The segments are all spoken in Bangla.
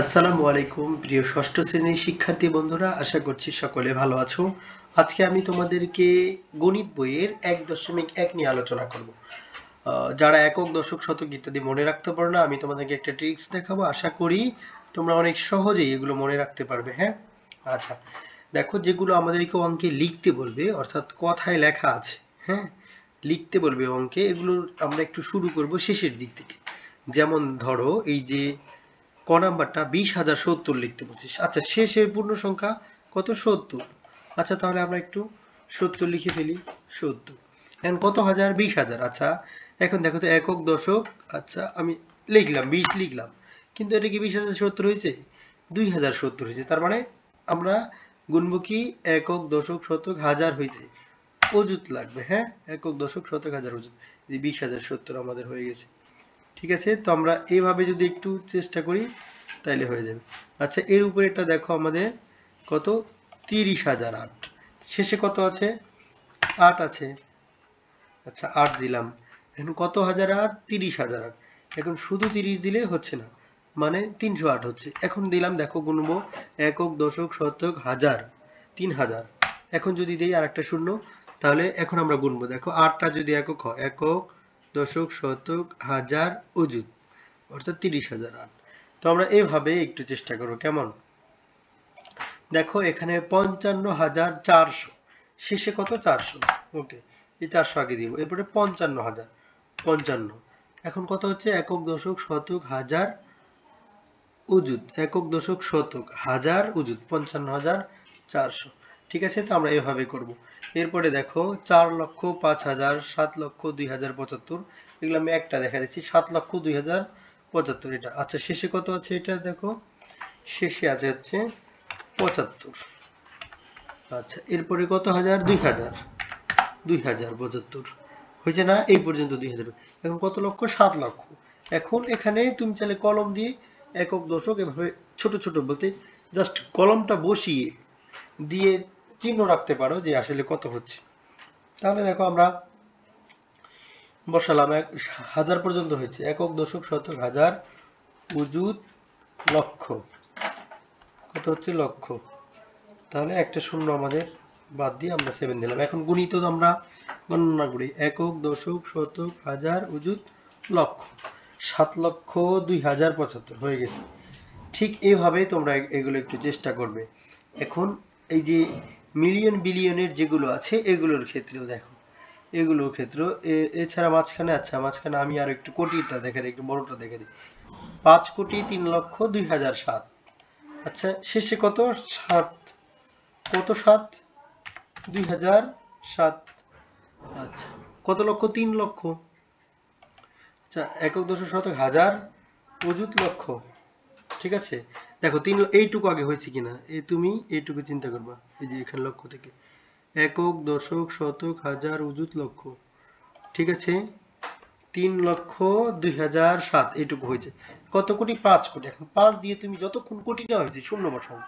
আসসালামু আলাইকুম প্রিয় ষষ্ঠ শ্রেণীর শিক্ষার্থী বন্ধুরা, আশা করছি সকলে ভালো আছো। আজকে আমি তোমাদেরকে গণিত বইয়ের 1.1 নিয়ে আলোচনা করব। যারা একক, দশক, শতক ইত্যাদি মনে রাখতে পারো না, আমি তোমাদেরকে একটা ট্রিক্স দেখাবো। আশা করি তোমরা অনেক সহজেই এগুলো মনে রাখতে পারবে। হ্যাঁ, আচ্ছা দেখো, যেগুলো আমাদেরকে অঙ্কে লিখতে বলবে, অর্থাৎ কথায় লেখা আছে, হ্যাঁ লিখতে বলবে অঙ্কে, এগুলো আমরা একটু শুরু করব শেষের দিক থেকে। যেমন ধরো এই যে ক নাম্বারটা 20,070 লিখতে বলছিস। আচ্ছা, শেষের পূর্ণ সংখ্যা কত? 70। আচ্ছা, তাহলে আমরা একটু 70 লিখে ফেলি। 70 এখন কত হাজার? 20,000। আচ্ছা, এখন দেখো তো একক, দশক। আচ্ছা, আমি লিখলাম 20 লিখলাম, কিন্তু এটা কি 20,070 হয়েছে? 2,070 হয়েছে। তার মানে আমরা গুনবো কি? একক, দশক, শতক, হাজার হয়েছে, অযুত লাগবে। হ্যাঁ, একক, দশক, শতক, হাজার, অযুত। 20,070 আমাদের হয়ে গেছে। ঠিক আছে, তো আমরা এইভাবে যদি একটু চেষ্টা করি তাইলে হয়ে যাবে। আচ্ছা, এর উপরে এটা দেখো আমাদের কত? 30,008। শেষে কত আছে? 8 আছে। আচ্ছা, 8 দিলাম। এখন কত হাজার 8? 30,008। এখন শুধু 30 দিলে হচ্ছে না, মানে 308 হচ্ছে। এখন দিলাম, দেখো গুনবো একক, দশক, শতক, হাজার, 3,000। এখন যদি দিই আর একটা শূন্য, তাহলে এখন আমরা গুনবো। দেখো 8টা যদি একক হয়, একক, দশক, শতক, হাজার, অযুত, অর্থাৎ 30,008। তো আমরা এভাবে একটু চেষ্টা করবো, কেমন? দেখো এখানে 55,400, শেষে কত? 400। ওকে, এই 400 আগে দিব, এরপরে 55,000, 55। এখন কত হচ্ছে? একক, দশক, শতক, হাজার, অযুত, একক, দশক, শতক, হাজার, অযুত, 55,400। ঠিক আছে, তো আমরা এভাবে করব। এরপরে দেখো 4,05,000, 7,02,075, এগুলো আমি একটা দেখা দিচ্ছি। 7,02,075 এটা। আচ্ছা, শেষে কত আছে? এটা দেখো, শেষে আছে হচ্ছে 75। আচ্ছা, এরপরে কত হাজার? 2,000, 2,075 হয়েছে না? এই পর্যন্ত 2,000। এখন কত লক্ষ? 7 লক্ষ। এখন এখানে তুমি চাইলে কলম দিয়ে একক, দশক এভাবে ছোট ছোট বলতে জাস্ট কলমটা বসিয়ে দিয়ে চিহ্ন রাখতে পারো যে আসলে কত হচ্ছে। তাহলে দেখো আমরা বসালাম, 1000 পর্যন্ত হয়েছে। একক, দশক, শতক, হাজার, অযুত, লক্ষ। কত হচ্ছে? লক্ষ। তাহলে একটা শূন্য আমাদের বাদ দিয়ে আমরা 7 দিলাম। এখন গুণিত আমরা গণনা করি। একক, দশক, শতক, হাজার, অযুত, লক্ষ। 7,02,075 হয়ে গেছে। ঠিক এইভাবে তোমরা এগুলো একটু চেষ্টা করবে। এখন এই যে মিলিয়ন বিলিয়নের যেগুলো আছে এগুলোর ক্ষেত্রেও দেখো, এগুলোর ক্ষেত্রেও এছাড়া মাঝখানে, আচ্ছা মাঝখানে আমি আর একটু কোটিটা দেখে দিই, একটু বড়টা দেখে দিই। 5,03,02,007। আচ্ছা, শেষে কত? 7। কত? 7, 2007। আচ্ছা, কত লক্ষ? 3 লক্ষ। আচ্ছা, একক, দশক, শতক, হাজার, অযুত, লক্ষ। ঠিক আছে, দেখো এইটুকু আগে হয়েছে কিনা তুমি এইটুকু চিন্তা করবা। এই যে এখানে লক্ষ থেকে একক, দশক, শতক, হাজার, অযুত, লক্ষ। ঠিক আছে, 3,02,007 এইটুকু হয়েছে। কত কোটি? 5 কোটি। এখন 5 দিয়ে তুমি যতক্ষণ কোটিটা হয়েছে শূন্য বসাও।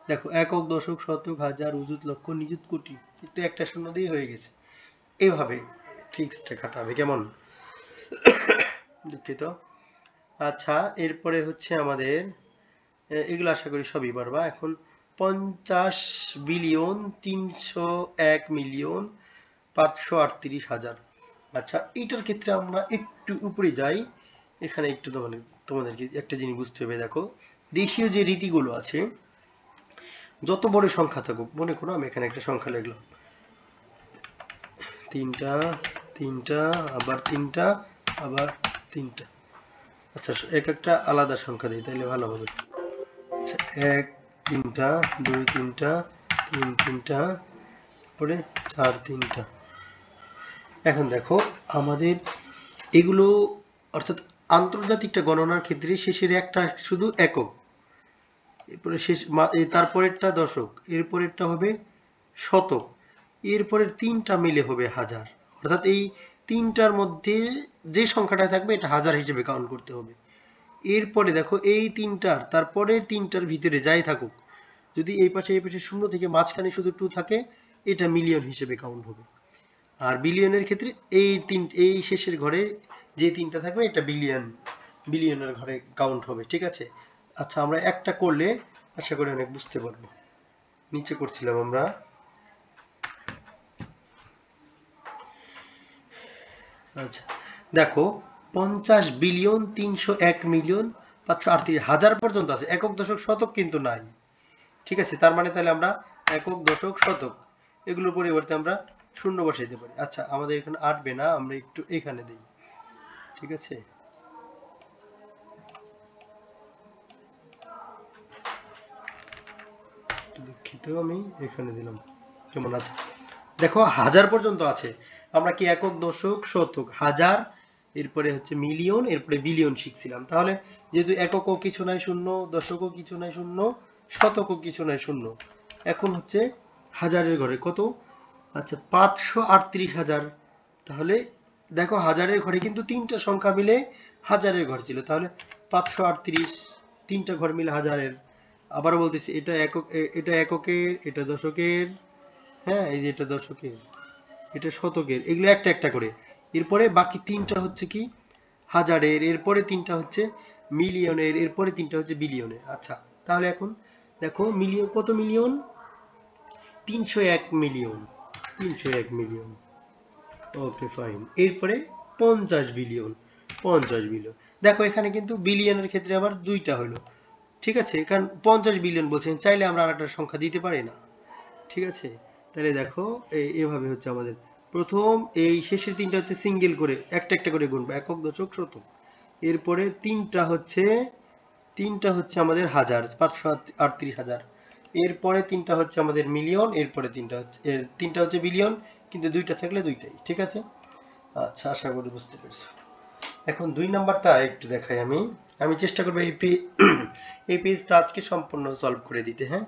দেখো একক, দশক, শতক, হাজার, অযুত, লক্ষ, নিযুত, কোটি, কিন্তু একটা শূন্য দিয়ে হয়ে গেছে। এইভাবে ট্রিক্সটা খাটাবে, কেমন? দুঃখিত। আচ্ছা, এরপরে হচ্ছে আমাদের এগুলো আশা করি সবই পারবা। এখন 50,301,538,000। আচ্ছা, এইটার ক্ষেত্রে আমরা একটু উপরে যাই। এখানে একটু তোমাদেরকে একটা জিনিস বুঝতে হবে। দেখো, দেশীয় যে রীতিগুলো আছে, যত বড় সংখ্যা থাকুক, মনে করো আমি এখানে একটা সংখ্যা লিখলাম, 3টা, 3টা, আবার 3টা, আবার 3টা। আচ্ছা, এক একটা আলাদা সংখ্যা দিই, তাহলে ভালো হবে। আচ্ছা, 1, 3টা, 2, 3টা, 3, 3টা, পরে 4, 3টা। এখন দেখো আমাদের এগুলো, অর্থাৎ আন্তর্জাতিকটা গণনার ক্ষেত্রে শেষের একটা শুধু একক, এরপরে তারপরেরটা দশক, এরপরেরটা হবে শতক, এরপরের 3টা মিলে হবে হাজার। অর্থাৎ এই 3টার মধ্যে যে সংখ্যাটা থাকবে এটা হাজার হিসেবে কাউন্ট করতে হবে। এরপরে দেখো এই 3টার তারপরের 3টার ভিতরে যাই থাকুক, যদি এই পাশে শূন্য থেকে মাঝখানে শুধু 2 থাকে, এটা মিলিয়ন হিসেবে কাউন্ট হবে। আর বিলিয়নের ক্ষেত্রে এই শেষের ঘরে যে 3টা থাকবে এটা বিলিয়নের ঘরে কাউন্ট হবে। ঠিক আছে, আচ্ছা, আমরা একটা করলে আশা করি অনেক বুঝতে পারবো। নিচে করছিলাম আমরা। আচ্ছা দেখো, 50,301,538,000 পর্যন্ত আছে, একক দশক শতক কিন্তু নাই। ঠিক আছে, তার মানে তাহলে আমরা একক দশক শতক এগুলোর পরিবর্তে আমরা শূন্য বসাইতে পারি। আচ্ছা, আমাদের এখানে আটবে না, আমরা একটু এখানে দিই। ঠিক আছে, দুঃখিত, আমি এখানে দিলাম। কেমন আছে দেখো, 1000 পর্যন্ত আছে। আমরা কি একক দশক শতক হাজার, এরপরে হচ্ছে মিলিয়ন, এরপরে বিলিয়ন শিখছিলাম। তাহলে যেহেতু এককও কিছু নাই শূন্য, দশকও কিছু নাই শূন্য, শতকও কিছু নাই শূন্য, এখন হচ্ছে হাজারের ঘরে কত? আচ্ছা, 538,000। তাহলে দেখো, হাজারের ঘরে কিন্তু তিনটা সংখ্যা মিলে হাজারের ঘর ছিল, তাহলে 538, তিনটা ঘর মিলে হাজারের। আবারও বলতেছি, এটা একক, এটা এককের, এটা দশকের, হ্যাঁ এই যে এটা দশকের, এটা শতকের, এগুলো একটা একটা করে। এরপরে বাকি তিনটা হচ্ছে কি হাজারের, এরপরে তিনটা হচ্ছে মিলিয়নের, এরপরে তিনটা হচ্ছে বিলিয়নের। আচ্ছা, তাহলে এখন দেখো মিলিয়ন, কত million? 301 million, 301 million. Okay fine. এরপরে 50 বিলিয়ন, 50 বিলিয়ন। দেখো এখানে কিন্তু বিলিয়নের ক্ষেত্রে আবার দুইটা হলো। ঠিক আছে, কারণ 50 বিলিয়ন বলছেন, চাইলে আমরা আরেকটা সংখ্যা দিতে পারি না। ঠিক আছে, তাহলে দেখো এভাবে হচ্ছে আমাদের প্রথম এই শেষের তিনটা হচ্ছে সিঙ্গেল করে একটা একটা করে গুনবো, একক দশক শতক। এরপরে তিনটা হচ্ছে আমাদের হাজার, 538,000। এরপরে তিনটা হচ্ছে আমাদের মিলিয়ন, এরপরে তিনটা হচ্ছে বিলিয়ন, কিন্তু দুইটা থাকলে দুইটাই। ঠিক আছে, আচ্ছা আশা করি বুঝতে পেরেছো। এখন 2 নাম্বারটা একটু দেখাই। আমি চেষ্টা করবো এই পেজটা আজকে সম্পূর্ণ সলভ করে দিতে। হ্যাঁ,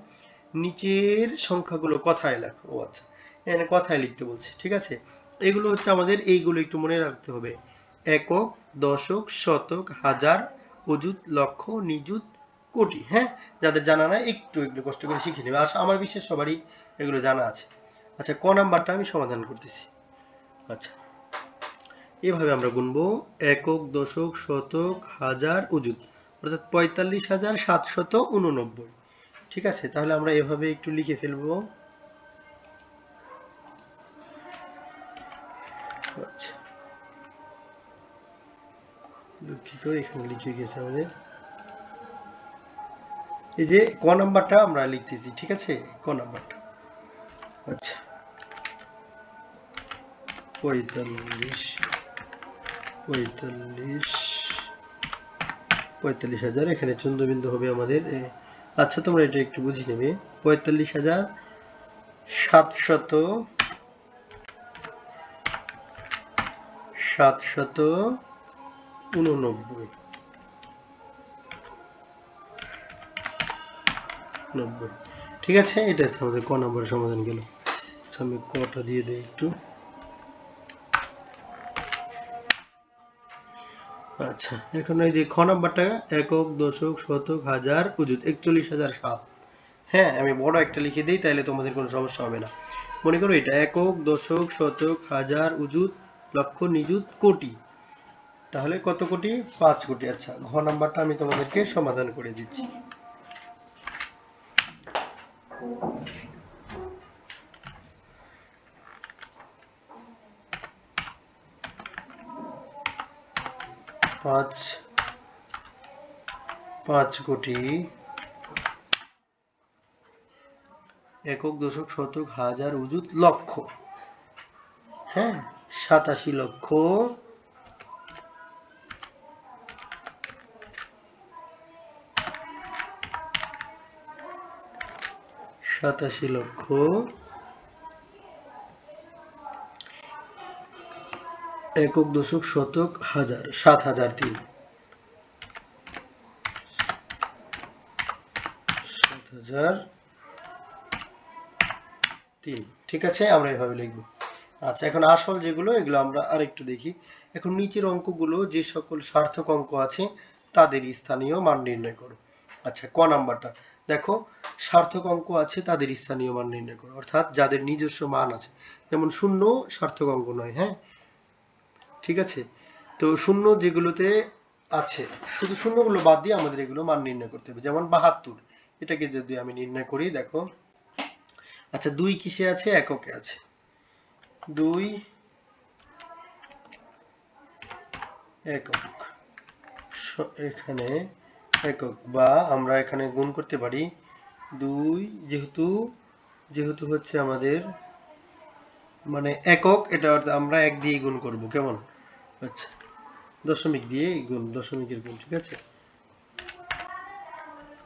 নিচের সংখ্যাগুলো কথায় লেখো। ও আচ্ছা, এখানে কথায় লিখতে বলছে। ঠিক আছে, এগুলো হচ্ছে আমাদের, এইগুলো একটু মনে রাখতে হবে। একক, দশক, শতক, হাজার, অযুত, লক্ষ, নিযুত, কোটি। হ্যাঁ, যাদের জানা নাই একটু একটু কষ্ট করে শিখে নেবে, আমার বিশ্বাস সবারই এগুলো জানা আছে। আচ্ছা, ক নাম্বারটা আমি সমাধান করতেছি। আচ্ছা, এভাবে আমরা গুনবো, একক, দশক, শতক, হাজার, অযুত, অর্থাৎ 45,789। ঠিক আছে, তাহলে আমরা এভাবে একটু লিখে ফেলবো। আচ্ছা, দুঃখিত, এখানে লিখে গেছে আমাদের। এই যে ক নাম্বারটা আমরা লিখতেছি। ঠিক আছে, ক নাম্বারটা। আচ্ছা, 45,000, এখানে চন্দ্রবিন্দু হবে আমাদের। আচ্ছা, তোমরা এটা একটু বুঝে নেবে। 45,789। ঠিক আছে, এটা আমাদের ক নম্বরের সমাধান গেল। আচ্ছা, আমি কটা দিয়ে দিই একটু। আচ্ছা, এখন এই যে খ নাম্বারটা, একক, দশক, শতক, হাজার, অযুত, 41,007। হ্যাঁ, আমি বড় একটা লিখে দিই, তাহলে তোমাদের কোনো সমস্যা হবে না। মনে করো এটা একক, দশক, শতক, হাজার, অযুত, লক্ষ, নিযুত, কোটি। তাহলে কত কোটি? 5 কোটি। আচ্ছা, ঘ নাম্বারটা আমি তোমাদেরকে সমাধান করে দিচ্ছি। পাঁচ কোটি, একক, দশক, শতক, হাজার, অযুত, লক্ষ। হ্যাঁ, 87 লক্ষ 87 লক্ষ একক, দশক, শতক, হাজার, 7,003। 7,003। ঠিক আছে, আমরা এভাবে লিখব। আচ্ছা, এখন আসল যেগুলো, এগুলো আমরা আরেকটু দেখি। এখন নিচের অঙ্কগুলো, যে সকল সার্থক অঙ্ক আছে তাদের স্থানীয় মান নির্ণয় করো। আচ্ছা, ক নাম্বারটা দেখো, সার্থক অঙ্ক আছে তাদের স্থানীয় মান নির্ণয় করো, অর্থাৎ যাদের নিজস্ব মান আছে। যেমন শূন্য সার্থক অঙ্ক নয়। হ্যাঁ, ঠিক আছে, তো শূন্য যেগুলোতে আছে, শুধু শূন্যগুলো বাদ দিয়ে আমাদের এগুলো মান নির্ণয় করতে হবে। যেমন 72, এটাকে যদি আমি নির্ণয় করি, দেখো আচ্ছা 2 কিসে আছে? এককে আছে। 2 একক, এখানে একক, বা আমরা এখানে গুণ করতে পারি 2, যেহেতু হচ্ছে আমাদের মানে একক, এটা আমরা 1 দিয়ে গুণ করব, কেমন? আচ্ছা, দশমিক দিয়ে গুণ, দশমিকের গুণ, ঠিক আছে।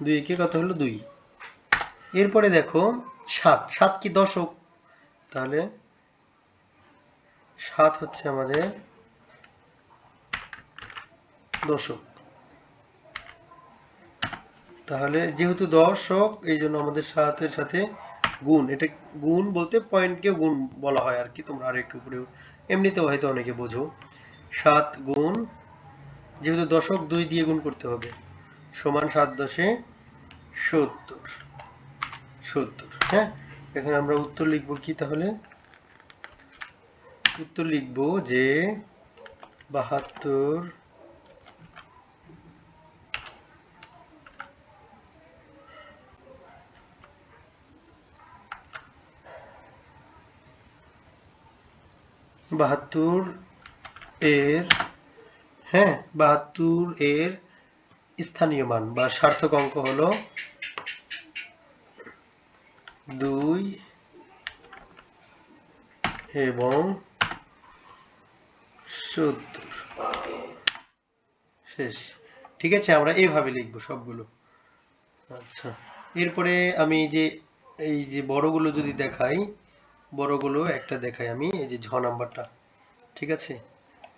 2 কে কত হলো? 2। এরপরে দেখো 7, 7 কি দশক? তাহলে 7 হচ্ছে আমাদের দশক। তাহলে যেহেতু দশক, এই জন্য আমাদের 7 এর সাথে গুণ, এটা গুণ বলতে পয়েন্টকে গুণ বলা হয় আর কি, তোমরা আর একটু উপরে এমনিতেও হয়তো অনেকে বোঝো। 7 গুণ, যেহেতু দশক 2 দিয়ে গুণ করতে হবে, সমান 7 10 70। 70, হ্যাঁ। এখন আমরা উত্তর লিখব কি? তাহলে উত্তর লিখব যে 72 এর, হ্যাঁ 72 এর স্থানীয় মান বা সার্থক অঙ্ক হলো 2 এবং 70। শেষ। ঠিক আছে, আমরা এইভাবে লিখব সবগুলো। আচ্ছা, এরপরে আমি এই যে বড়গুলো যদি দেখাই, বড়গুলো একটা দেখাই আমি, এই যে ঝ নাম্বারটা, ঠিক আছে।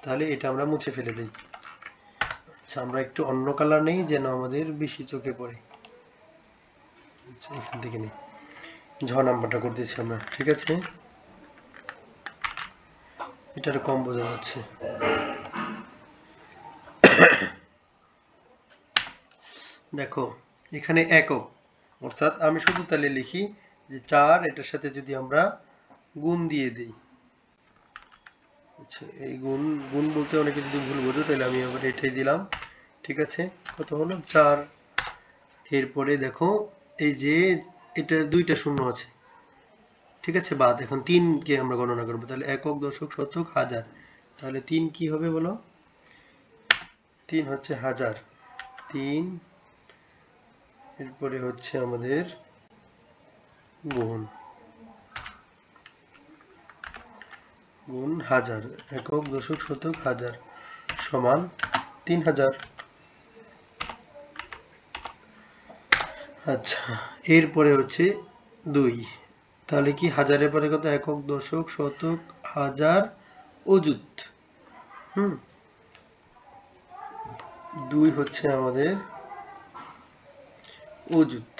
তাহলে এটা আমরা মুছে ফেলে দিই। আচ্ছা, আমরা একটু অন্য কালার নেই যেন আমাদের বেশি চোখে পড়ে। আচ্ছা, এখান থেকে নেই, ঝ নাম্বারটা করতেছি আমরা, ঠিক আছে। এটার কম বোঝা যাচ্ছে। দেখো এখানে একক, অর্থাৎ আমি শুধু তাহলে লিখি যে 4, এটার সাথে যদি আমরা গুণ দিয়ে দিই, আচ্ছা এই গুণ, গুণ বলতে অনেকে যদি ভুল বোঝো তাহলে আমি আবার এটাই দিলাম, ঠিক আছে। কত হলো? 4। এরপরে দেখো এই যে এটা 2টা শূন্য আছে, ঠিক আছে, বাদ। এখন 3 কে আমরা গণনা করব, তাহলে একক, দশক, শতক, হাজার। তাহলে 3 কি হবে বলো? 3 হচ্ছে হাজার। 3, এরপরে হচ্ছে আমাদের গুণ, গুণ হাজার, একক, দশক, শতক, হাজার সমান 3000। আচ্ছা, এরপরে হচ্ছে 2, তাহলে কি হাজারের পরে কত? একক, দশক, শতক, হাজার, অযুত। 2 হচ্ছে আমাদের অযুত।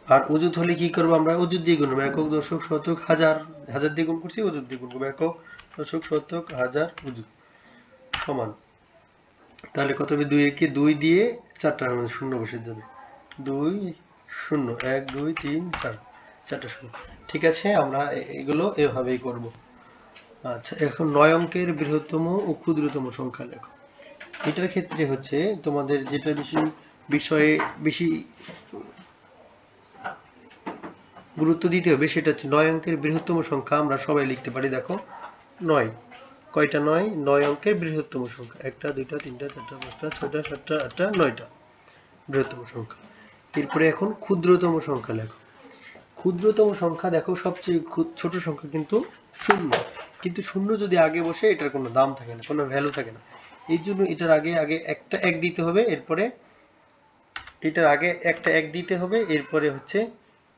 আর অযুত হলে কি করবো? আমরা অযুত দিয়ে গুনবো, একক, দশক, শতক, হাজার। হাজার দিয়ে গুণ করছি, অযুত দিয়ে গুণ করবো, একক, দশক, শতক, হাজার, অযুত সমান। তাহলে কত হবে? 2 কে 2 দিয়ে 4টার মধ্যে শূন্য বসে যাবে, 2 0, 1 2 3 4, 4টা শূন্য। ঠিক আছে, আমরা এগুলো এভাবেই করব। আচ্ছা, এখন 9 অঙ্কের বৃহত্তম ও ক্ষুদ্রতম সংখ্যা লেখো। এটার ক্ষেত্রে হচ্ছে তোমাদের যেটা বিষয়ে বেশি গুরুত্ব দিতে হবে সেটা হচ্ছে 9 অঙ্কের বৃহত্তম সংখ্যা আমরা সবাই লিখতে পারি। দেখো 9, কয়টা 9? 9 অঙ্কের বৃহত্তম সংখ্যা, 1টা 2টা 3টা 4টা 5টা 6টা 7টা 8টা 9টা বৃহত্তম সংখ্যা। এরপরে এখন ক্ষুদ্রতম সংখ্যা লেখো। ক্ষুদ্রতম সংখ্যা দেখো, সবচেয়ে ছোট সংখ্যা কিন্তু শূন্য, কিন্তু শূন্য যদি আগে বসে এটার কোনো দাম থাকে না, কোনো ভ্যালু থাকে না। এই জন্য এটার আগে একটা 1 দিতে হবে, এরপরে এটার আগে একটা 1 দিতে হবে, এরপরে হচ্ছে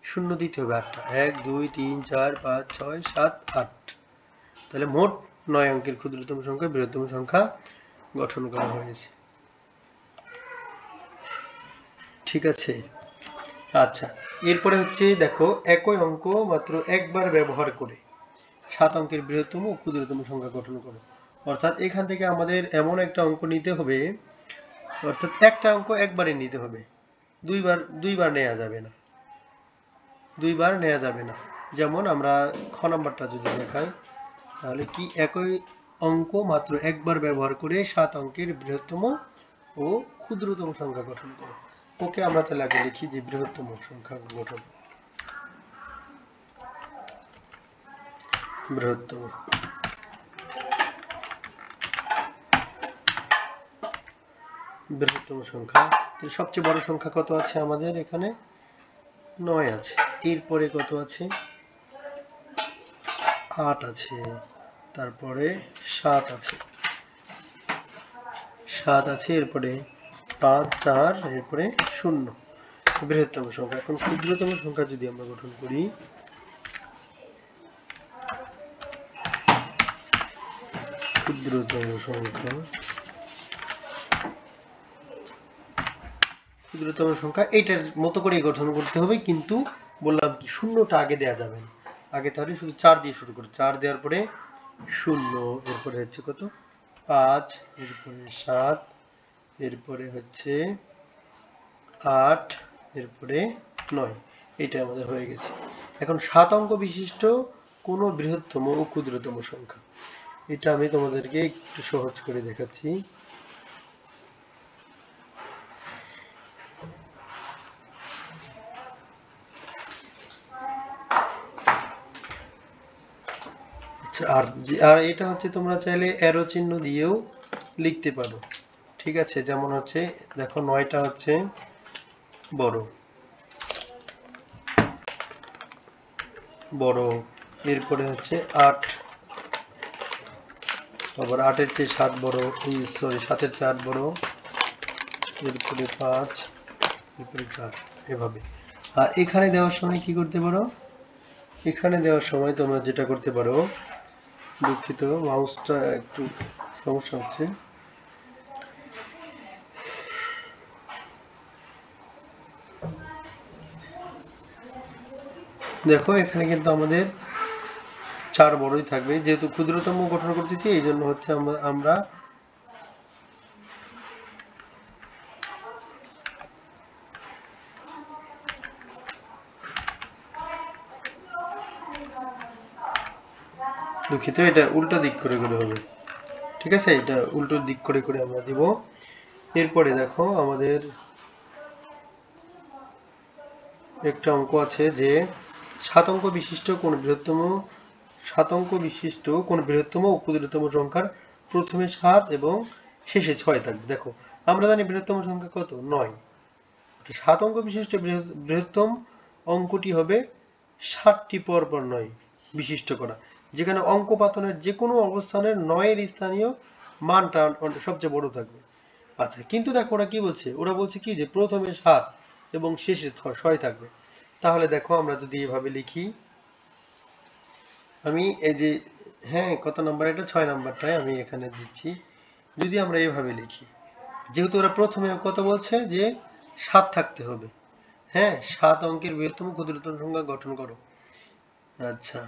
শূন্য দিতে হবে 8টা, 1 2 3 4 5 6 7 8। তাহলে মোট 9 অঙ্কের ক্ষুদ্রতম সংখ্যা বৃহত্তম সংখ্যা গঠন করা হয়েছে। ঠিক আছে। আচ্ছা, এরপরে হচ্ছে দেখো একই অঙ্ক মাত্র একবার ব্যবহার করে 7 অঙ্কের বৃহত্তম ও ক্ষুদ্রতম সংখ্যা গঠন করো। অর্থাৎ এখান থেকে আমাদের এমন একটা অঙ্ক নিতে হবে, অর্থাৎ একটা অঙ্ক একবারে নিতে হবে, দুইবার নেওয়া যাবে না, দুইবার নেওয়া যাবে না। যেমন আমরা খ নাম্বারটা যদি দেখাই, তাহলে কি একই অঙ্ক মাত্র একবার ব্যবহার করে 7 অঙ্কের বৃহত্তম ও ক্ষুদ্রতম সংখ্যা গঠন করো। ওকে, আমরা তাহলে আগে লিখি যে বৃহত্তম সংখ্যা গঠন। বৃহত্তম সংখ্যা, সবচেয়ে বড় সংখ্যা কত আছে আমাদের এখানে? 9 আছে। এরপরে কত আছে? 8 আছে। তারপরে 7 আছে, এরপরে 5, 4, এরপরে 0। বৃহত্তম সংখ্যা। এখন ক্ষুদ্রতম সংখ্যা যদি আমরা গঠন করি, ক্ষুদ্রতম সংখ্যা এইটার মতো করে গঠন করতে হবে, কিন্তু বললাম কি শূন্যটা আগে দেয়া যাবে না। আগে তাহলে শুধু 4 দিয়ে শুরু করি। 4 দেওয়ার পরে 0, এরপরে হচ্ছে কত? 5, এরপরে 7, এরপরে হচ্ছে 8, এরপরে 9। এটা আমাদের হয়ে গেছে। এখন 7 অঙ্ক বিশিষ্ট কোন বৃহত্তম ও ক্ষুদ্রতম সংখ্যা, এটা আমি তোমাদেরকে একটু সহজ করে দেখাচ্ছি। আর এটা হচ্ছে তোমরা চাইলে অ্যারো চিহ্ন দিয়েও লিখতে পারো, ঠিক আছে? যেমন হচ্ছে দেখো 9টা হচ্ছে বড়, এরপরে হচ্ছে 8, আবার 8-এর চেয়ে 7 বড়, সরি 7-এর চেয়ে 8 বড়, এরপরে 5, এরপরে 4, এভাবে। আর এখানে দেওয়ার সময় কি করতে পারো? এখানে দেওয়ার সময় তোমরা যেটা করতে পারো, দুঃখিত মাউসটা একটু সমস্যা হচ্ছে, দেখো এখানে কিন্তু আমাদের 4 বড়ই থাকবে, যেহেতু ক্ষুদ্রতম গঠন করতেছি এই জন্য হচ্ছে আমরা দুঃখিত, এটা উল্টো দিক করে করে হবে, ঠিক আছে? এটা উল্টো দিক করে করে আমরা দিব। এরপরে দেখো আমাদের একটা অঙ্ক আছে যে 7 অঙ্ক বিশিষ্ট কোন বৃহত্তম ও ক্ষুদ্রতম সংখ্যার প্রথমে 7 এবং শেষে 6 থাকবে। দেখো আমরা জানি বৃহত্তম সংখ্যা কত? 9। 7 অঙ্ক বিশিষ্ট বৃহত্তম অঙ্কটি হবে 7টি পরপর 9 বিশিষ্ট করা, যেখানে অঙ্ক পাতনের যে কোনো অবস্থানের 9-এর স্থানীয় মানটা সবচেয়ে বড় থাকবে। আচ্ছা, কিন্তু দেখো ওরা কি বলছে? ওরা বলছে কি যে প্রথমে 7 এবং শেষে 6 থাকবে। তাহলে দেখো আমরা যদি এভাবে লিখি, আমি এই যে, হ্যাঁ কত নাম্বার? এটা 6 নাম্বারটাই আমি এখানে দিচ্ছি। যদি আমরা এভাবে লিখি, যেহেতু ওরা প্রথমে কত বলছে যে 7 থাকতে হবে, হ্যাঁ 7 অঙ্কের বৃহত্তম ক্ষুদ্রতম সংখ্যা গঠন করো। আচ্ছা,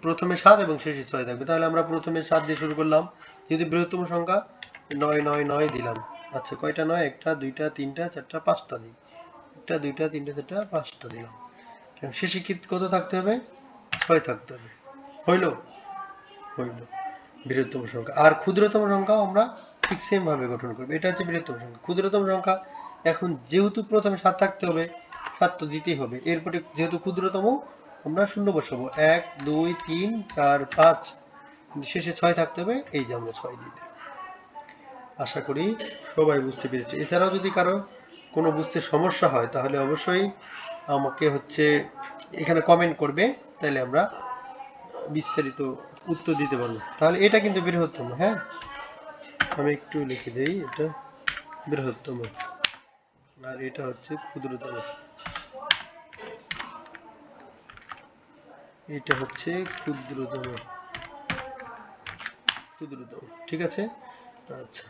প্রথমে 7 এবং শেষে 6 থাকবে। তাহলে আমরা প্রথমে 7 দিয়ে শুরু করলাম, যেহেতু বৃহত্তম সংখ্যা 9 9 9 দিলাম। আচ্ছা, কয়টা 9? 1টা 2টা 3টা 4টা 5টা দিই। 1টা 2টা 3টা 4টা 5টা দিলাম। শেষে কি কত থাকতে হবে? 6 থাকতে হবে। হইল? বৃহত্তম সংখ্যা। আর ক্ষুদ্রতম সংখ্যা আমরা ঠিক সেম ভাবে গঠন করব। এটা হচ্ছে বৃহত্তম সংখ্যা। ক্ষুদ্রতম সংখ্যা, এখন যেহেতু প্রথমে 7 থাকতে হবে, 7 তো দিতেই হবে। এরপরে যেহেতু ক্ষুদ্রতম আমরা শূন্য বসাবো, 1 2 3 4 5, শেষে 6 থাকতে হবে, এই যে আমরা 6 দিয়ে দিই। আশা করি সবাই বুঝতে পেরেছে। এছাড়াও যদি কারো কোনো বুঝতে সমস্যা হয় তাহলে অবশ্যই আমাকে হচ্ছে এখানে কমেন্ট করবে, তাহলে আমরা বিস্তারিত উত্তর দিতে পারবো। তাহলে এটা কিন্তু বৃহত্তম, হ্যাঁ আমি একটু লিখে দেই, এটা বৃহত্তম আর এটা হচ্ছে ক্ষুদ্রতম, এটা হচ্ছে ক্ষুদ্রতম, ঠিক আছে? আচ্ছা,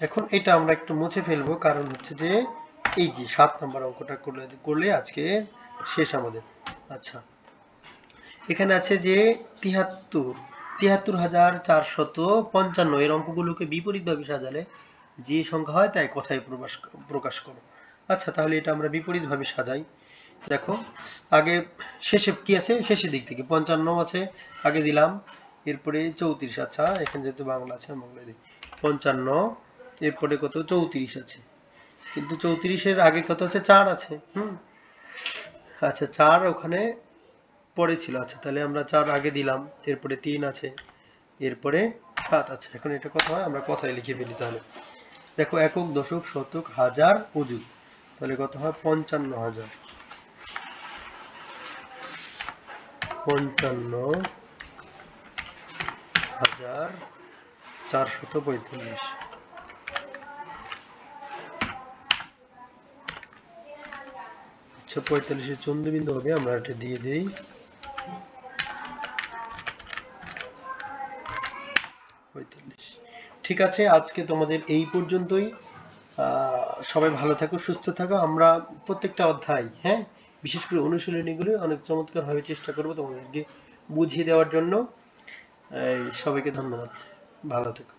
এখন এটা আমরা একটু মুছে ফেলবো, কারণ হচ্ছে যে এই যে 7 নম্বর অঙ্কটা করলে আজকে শেষ আমাদের। আচ্ছা, এখানে আছে যে 73,455 এর অঙ্কগুলোকে বিপরীতভাবে সাজালে যে সংখ্যা হয় তাই কথায় প্রকাশ করো। আচ্ছা, তাহলে এটা আমরা বিপরীতভাবে সাজাই। দেখো আগে শেষে কি আছে? শেষের দিক থেকে 55 আছে, আগে দিলাম। এরপরে 34, আচ্ছা এখানে যেহেতু বাংলা আছে বাংলায় দিই 55, এরপরে কত 34 আছে, কিন্তু 34-এর আগে কত আছে 4 আছে। আচ্ছা 4 ওখানে পরে ছিল, আচ্ছা তাহলে আমরা 4 আগে দিলাম, এরপরে 3 আছে, এরপরে 7 আছে। এখন এটা কত হয় আমরা কথায় লিখে ফেলি তাহলে। দেখো একক, দশক, শতক, হাজার, অযুত, তাহলে কত হয় 55,000, 55,445। আচ্ছা 45-এর চন্দ্রবিন্দু হবে, আমরা এটা দিয়ে দেই 45। ঠিক আছে, আজকে তোমাদের এই পর্যন্তই। সবাই ভালো থাকো, সুস্থ থাকো। আমরা প্রত্যেকটা অধ্যায়, হ্যাঁ, বিশেষ করে অনুশীলনীগুলো অনেক চমৎকার ভাবে চেষ্টা করব তোমাদেরকে বুঝিয়ে দেওয়ার জন্য। সবাইকে ধন্যবাদ, ভালো থেকো।